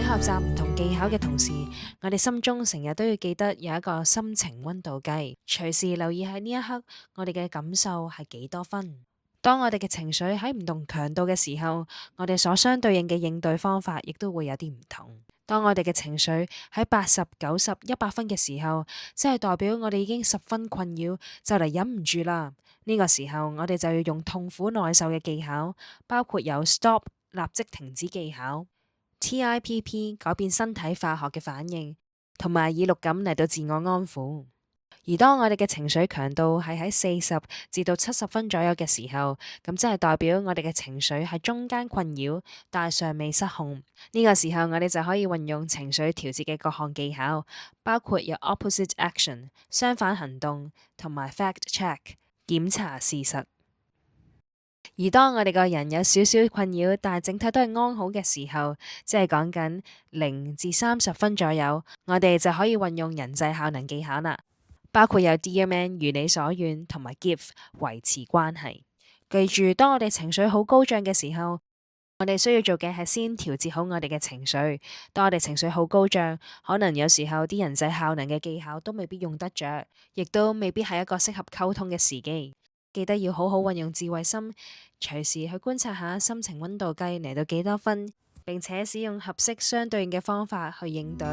學習唔同技巧嘅同時，我哋心中成日都要記得有一個心情溫度計，隨時留意喺呢一刻我哋嘅感受係幾多分。當我哋嘅情緒喺唔同強度嘅時候，我哋所相對應嘅應對方法亦都會有啲唔同。當我哋嘅情緒喺80、90、100分嘅時候，即係代表我哋已經十分困擾，就嚟忍唔住啦。呢個時候，我哋就要用痛苦耐受嘅技巧，包括有 Stop 立即停止技巧、TIPP 改變身體化學嘅反應，同埋以六感嚟到自我安撫。而當我哋嘅情緒強度係喺40至到70分左右嘅時候，咁即係代表我哋嘅情緒係中間困擾，但係尚未失控。呢個時候我哋就可以運用情緒調節嘅各項技巧，包括有 opposite action 相反行動，同埋 fact check 檢查事實。而當我哋個人有少少困擾，但係整體都係安好嘅時候，即係講緊0至30分左右，我哋就可以運用人際效能技巧啦，包括有 Dear Man 如你所願同埋 Give 維持關係。記住，當我哋情緒好高漲嘅時候，我哋需要做嘅係先調節好我哋嘅情緒。當我哋情緒好高漲，可能有時候啲人際效能嘅技巧都未必用得着，亦都未必係一個適合溝通嘅時機。記得要好好運用智慧心，隨時去觀察下心情溫度計嚟到幾多分，並且使用合適相對應嘅方法去應對。